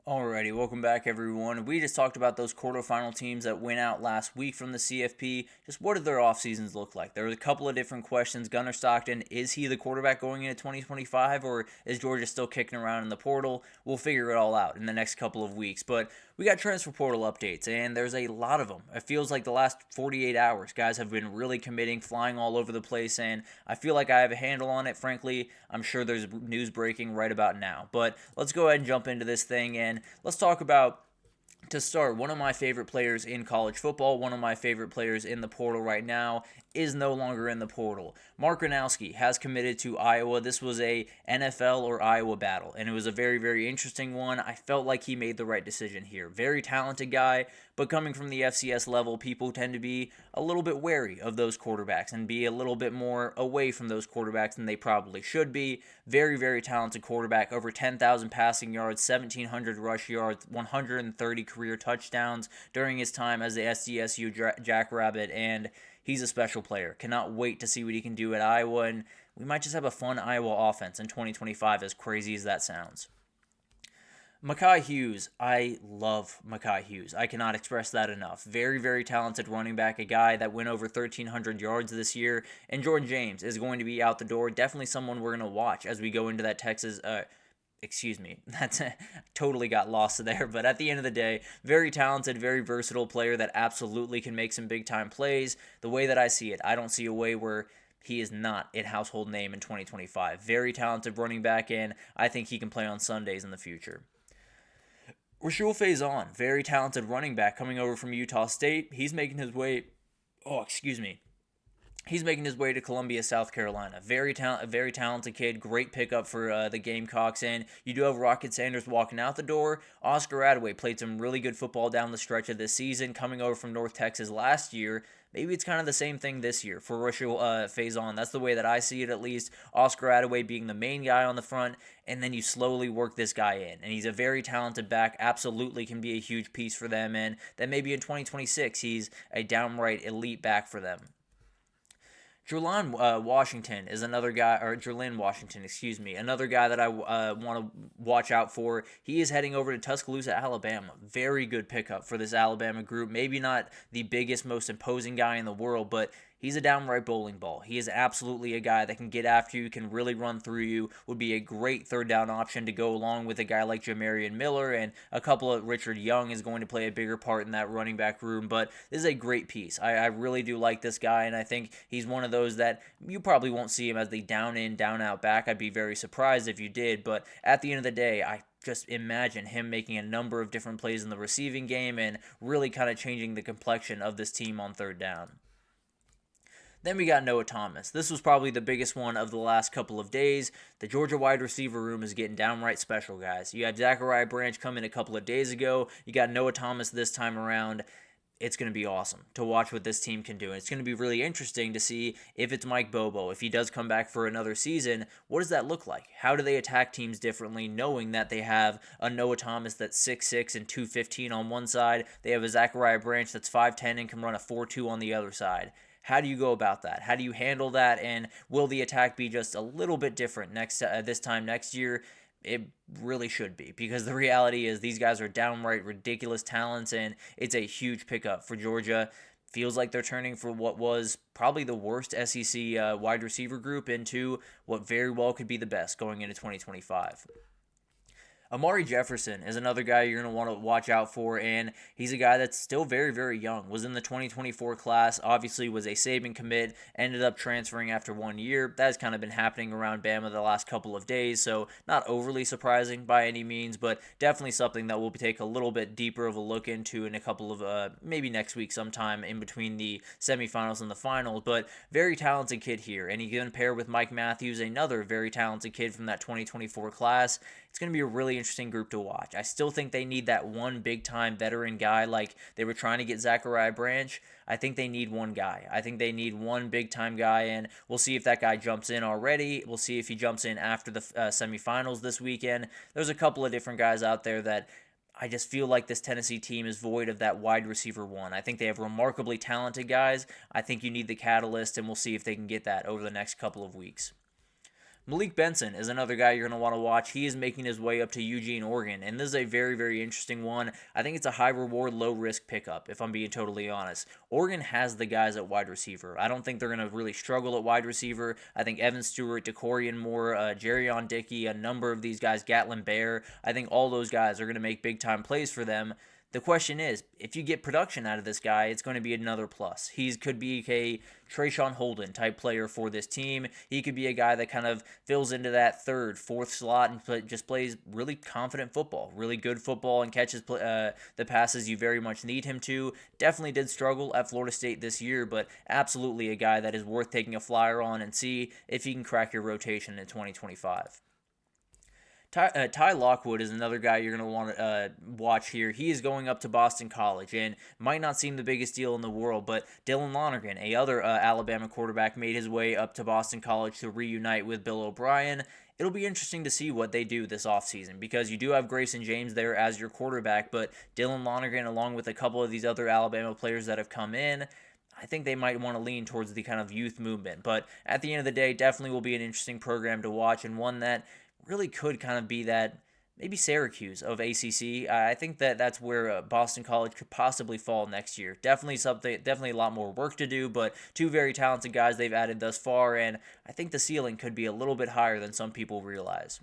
Alrighty, welcome back everyone. We just talked about those quarterfinal teams that went out last week from the CFP. Just what did their off seasons look like? There was a couple of different questions. Gunnar Stockton, is he the quarterback going into 2025 or is Georgia still kicking around in the portal? We'll figure it all out in the next couple of weeks. But we got transfer portal updates and there's a lot of them. It feels like the last 48 hours, guys have been really committing, flying all over the place, and I feel like I have a handle on it. Frankly, I'm sure there's news breaking right about now. But let's go ahead and jump into this thing and let's talk about, to start, one of my favorite players in college football, one of my favorite players in the portal right now, is no longer in the portal. Mark Gronowski has committed to Iowa. This was a NFL or Iowa battle, and it was a very, very interesting one. I felt like he made the right decision here. Very talented guy, but coming from the FCS level, people tend to be a little bit wary of those quarterbacks and be a little bit more away from those quarterbacks than they probably should be. Very, very talented quarterback. Over 10,000 passing yards, 1,700 rush yards, 130 career touchdowns during his time as the SDSU Jackrabbit, and he's a special player. Cannot wait to see what he can do at Iowa, and we might just have a fun Iowa offense in 2025, as crazy as that sounds. Mekhi Hughes, I love Mekhi Hughes. I cannot express that enough. Very, very talented running back, a guy that went over 1,300 yards this year. And Jordan James is going to be out the door. Definitely someone we're going to watch as we go into that Texas. That's totally got lost there. But at the end of the day, very talented, very versatile player that absolutely can make some big time plays. The way that I see it, I don't see a way where he is not a household name in 2025. Very talented running back, and I think he can play on Sundays in the future. Rashul Faison, very talented running back coming over from Utah State. He's making his way. He's making his way to Columbia, South Carolina. Very talented kid. Great pickup for the Gamecocks. And you do have Rocket Sanders walking out the door. Oscar Adaway played some really good football down the stretch of this season, coming over from North Texas last year. Maybe it's kind of the same thing this year for Rashul Faison. That's the way that I see it, at least. Oscar Adaway being the main guy on the front, and then you slowly work this guy in. And he's a very talented back, absolutely can be a huge piece for them. And then maybe in 2026, he's a downright elite back for them. Jerlin Washington is another guy, or Jerlin Washington, excuse me, another guy that I want to watch out for. He is heading over to Tuscaloosa, Alabama. Very good pickup for this Alabama group. Maybe not the biggest, most imposing guy in the world, but he's a downright bowling ball. He is absolutely a guy that can get after you, can really run through you, would be a great third down option to go along with a guy like Jamarian Miller, and a couple of Richard Young is going to play a bigger part in that running back room, but this is a great piece. I really do like this guy, and I think he's one of those that you probably won't see him as the down-in, down-out back. I'd be very surprised if you did, but at the end of the day, I just imagine him making a number of different plays in the receiving game and really kind of changing the complexion of this team on third down. Then we got Noah Thomas. This was probably the biggest one of the last couple of days. The Georgia wide receiver room is getting downright special, guys. You had Zachariah Branch come in a couple of days ago. You got Noah Thomas this time around. It's going to be awesome to watch what this team can do. And it's going to be really interesting to see if it's Mike Bobo. If he does come back for another season, what does that look like? How do they attack teams differently, knowing that they have a Noah Thomas that's 6'6 and 215 on one side. They have a Zachariah Branch that's 5'10 and can run a 4.2 on the other side. How do you go about that? How do you handle that? And will the attack be just a little bit different this time next year? It really should be, because the reality is these guys are downright ridiculous talents, and it's a huge pickup for Georgia. Feels like they're turning for what was probably the worst SEC wide receiver group into what very well could be the best going into 2025. Amari Jefferson is another guy you're going to want to watch out for, and he's a guy that's still very, very young. Was in the 2024 class, obviously was a Saban commit, ended up transferring after 1 year. That has kind of been happening around Bama the last couple of days, so not overly surprising by any means, but definitely something that we'll take a little bit deeper of a look into in a couple of, maybe next week sometime in between the semifinals and the finals. But very talented kid here, and he can pair with Mike Matthews, another very talented kid from that 2024 class. It's going to be a really interesting group to watch. I still think they need that one big-time veteran guy like they were trying to get Zachariah Branch. I think they need one guy. I think they need one big-time guy, and we'll see if that guy jumps in already. We'll see if he jumps in after the semifinals this weekend. There's a couple of different guys out there that I just feel like this Tennessee team is void of that wide receiver one. I think they have remarkably talented guys. I think you need the catalyst, and we'll see if they can get that over the next couple of weeks. Malik Benson is another guy you're going to want to watch. He is making his way up to Eugene, Oregon, and this is a very, very interesting one. I think it's a high reward, low risk pickup, if I'm being totally honest. Oregon has the guys at wide receiver. I don't think they're going to really struggle at wide receiver. I think Evan Stewart, DeCorian Moore, Jerrion Dickey, a number of these guys, Gatlin Bear, I think all those guys are going to make big time plays for them. The question is, if you get production out of this guy, it's going to be another plus. He could be a Trayshawn Holden type player for this team. He could be a guy that kind of fills into that third, fourth slot and just plays really confident football, really good football, and catches the passes you very much need him to. Definitely did struggle at Florida State this year, but absolutely a guy that is worth taking a flyer on and see if he can crack your rotation in 2025. Ty Lockwood is another guy you're going to want to watch here. He is going up to Boston College and might not seem the biggest deal in the world, but Dylan Lonergan, a other Alabama quarterback, made his way up to Boston College to reunite with Bill O'Brien. It'll be interesting to see what they do this offseason because you do have Grayson James there as your quarterback, but Dylan Lonergan, along with a couple of these other Alabama players that have come in, I think they might want to lean towards the kind of youth movement. But at the end of the day, definitely will be an interesting program to watch and one that really could kind of be that maybe Syracuse of ACC. I think that's where Boston College could possibly fall next year. Definitely a lot more work to do, but two very talented guys they've added thus far, and I think the ceiling could be a little bit higher than some people realize.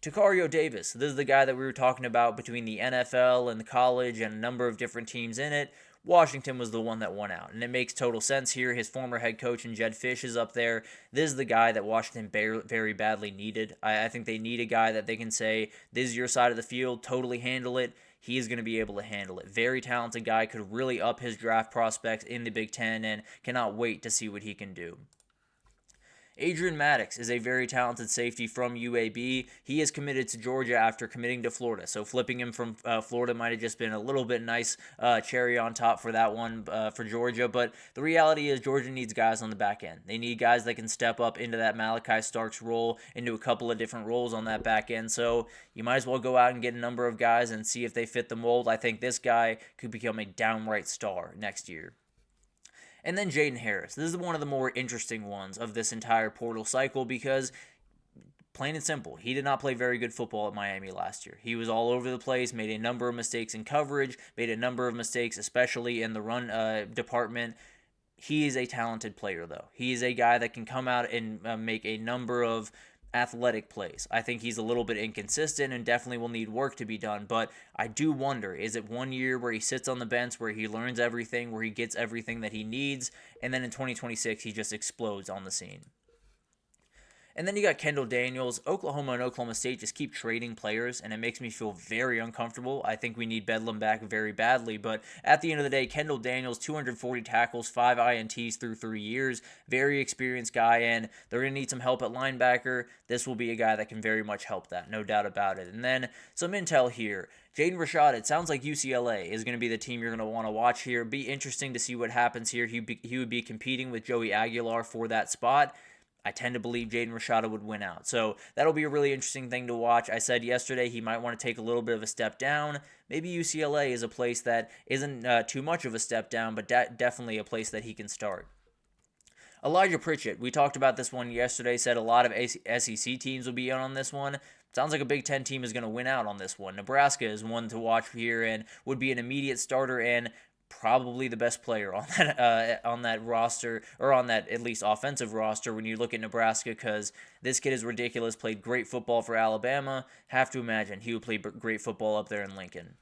Tacario Davis, this is the guy that we were talking about between the NFL and the college and a number of different teams in it. Washington was the one that won out, and it makes total sense here. His former head coach and Jed Fish is up there. This is the guy that Washington very badly needed. I think they need a guy that they can say, this is your side of the field, totally handle it. He is going to be able to handle it. Very talented guy, could really up his draft prospects in the Big Ten, and cannot wait to see what he can do. Adrian Maddox is a very talented safety from UAB. He is committed to Georgia after committing to Florida. So flipping him from Florida might have just been a little bit nice cherry on top for that one for Georgia. But the reality is Georgia needs guys on the back end. They need guys that can step up into that Malachi Starks role, into a couple of different roles on that back end. So you might as well go out and get a number of guys and see if they fit the mold. I think this guy could become a downright star next year. And then Jaden Harris. This is one of the more interesting ones of this entire portal cycle because, plain and simple, he did not play very good football at Miami last year. He was all over the place, made a number of mistakes in coverage, made a number of mistakes, especially in the run department. He is a talented player, though. He is a guy that can come out and make a number of athletic plays. I think he's a little bit inconsistent and definitely will need work to be done, but I do wonder, is it 1 year where he sits on the bench, where he learns everything, where he gets everything that he needs, and then in 2026 he just explodes on the scene? And then you got Kendall Daniels. Oklahoma and Oklahoma State just keep trading players, and it makes me feel very uncomfortable. I think we need Bedlam back very badly, but at the end of the day, Kendall Daniels, 240 tackles, 5 INTs through 3 years, very experienced guy, and they're going to need some help at linebacker. This will be a guy that can very much help that, no doubt about it. And then some intel here. Jaden Rashad, it sounds like UCLA is going to be the team you're going to want to watch here. Be interesting to see what happens here. He would be competing with Joey Aguilar for that spot. I tend to believe Jaden Rashada would win out. So that'll be a really interesting thing to watch. I said yesterday he might want to take a little bit of a step down. Maybe UCLA is a place that isn't too much of a step down, but definitely a place that he can start. Elijah Pritchett, we talked about this one yesterday, said a lot of SEC teams will be in on this one. Sounds like a Big Ten team is going to win out on this one. Nebraska is one to watch here and would be an immediate starter and probably the best player on that roster, or on that at least offensive roster when you look at Nebraska, because this kid is ridiculous, played great football for Alabama. Have to imagine he would play great football up there in Lincoln.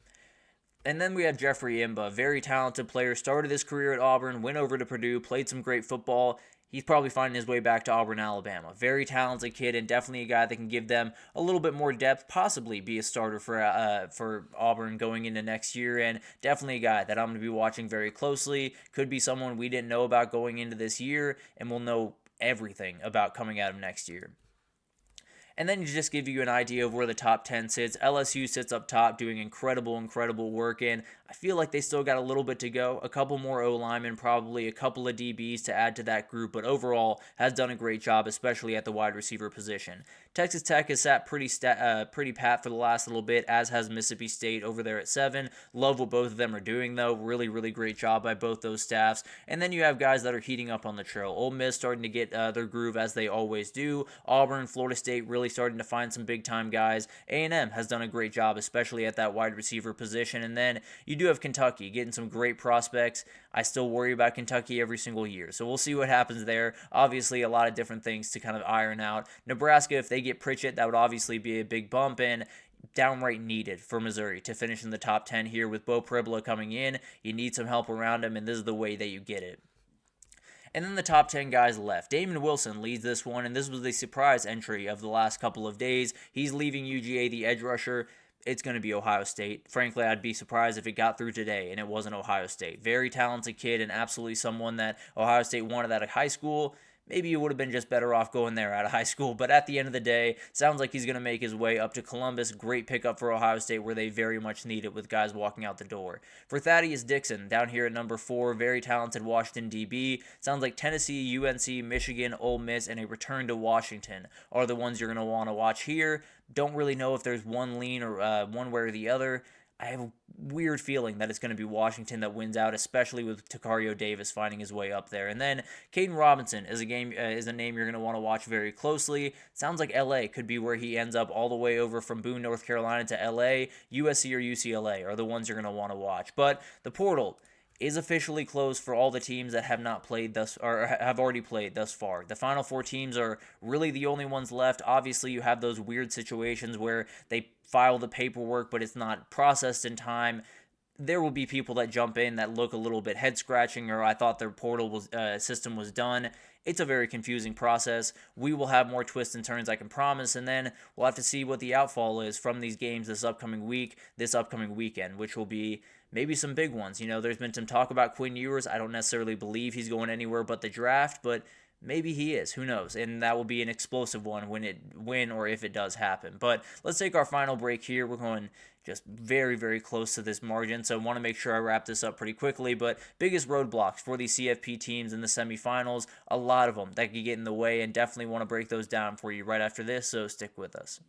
And then we have Jeffrey Imba, very talented player, started his career at Auburn, went over to Purdue, played some great football. He's probably finding his way back to Auburn, Alabama. Very talented kid and definitely a guy that can give them a little bit more depth, possibly be a starter for Auburn going into next year, and definitely a guy that I'm going to be watching very closely. Could be someone we didn't know about going into this year, and we'll know everything about coming out of next year. And then to just give you an idea of where the top 10 sits, LSU sits up top doing incredible work, and I feel like they still got a little bit to go. A couple more O-linemen, probably a couple of DBs to add to that group, but overall has done a great job, especially at the wide receiver position. Texas Tech has sat pretty pat for the last little bit, as has Mississippi State over there at 7. Love what both of them are doing, though. Really great job by both those staffs. And then you have guys that are heating up on the trail. Ole Miss starting to get their groove, as they always do. Auburn, Florida State really starting to find some big-time guys. A&M has done a great job, especially at that wide receiver position. And then you do have Kentucky getting some great prospects. I still worry about Kentucky every single year, so we'll see what happens there. Obviously, a lot of different things to kind of iron out. Nebraska, if they get Pritchett, that would obviously be a big bump, and downright needed for Missouri to finish in the top 10 here. With Bo Pribula coming in, you need some help around him, and this is the way that you get it. And then the top 10 guys left. Damon Wilson leads this one, and this was the surprise entry of the last couple of days. He's leaving UGA, the edge rusher. It's going to be Ohio State. Frankly, I'd be surprised if it got through today and it wasn't Ohio State. Very talented kid and absolutely someone that Ohio State wanted out of high school. Maybe you would have been just better off going there out of high school, but at the end of the day, sounds like he's going to make his way up to Columbus. Great pickup for Ohio State, where they very much need it with guys walking out the door. For Thaddeus Dixon, down here at number 4, very talented Washington DB. Sounds like Tennessee, UNC, Michigan, Ole Miss, and a return to Washington are the ones you're going to want to watch here. Don't really know if there's one lean or one way or the other. I have a weird feeling that it's going to be Washington that wins out, especially with Takario Davis finding his way up there. And then Caden Robinson is a name you're going to want to watch very closely. Sounds like LA could be where he ends up, all the way over from Boone, North Carolina to LA. USC or UCLA are the ones you're going to want to watch. But the portal is officially closed for all the teams that have not played have already played thus far. The final 4 teams are really the only ones left. Obviously, you have those weird situations where they file the paperwork, but it's not processed in time. There will be people that jump in that look a little bit head-scratching, or I thought their portal system was done. It's a very confusing process. We will have more twists and turns, I can promise, and then we'll have to see what the outfall is from these games this upcoming weekend, which will be maybe some big ones. There's been some talk about Quinn Ewers. I don't necessarily believe he's going anywhere but the draft, but maybe he is. Who knows? And that will be an explosive one when or if it does happen. But let's take our final break here. We're going just very close to this margin, so I want to make sure I wrap this up pretty quickly. But biggest roadblocks for these CFP teams in the semifinals, a lot of them that could get in the way, and definitely want to break those down for you right after this, so stick with us.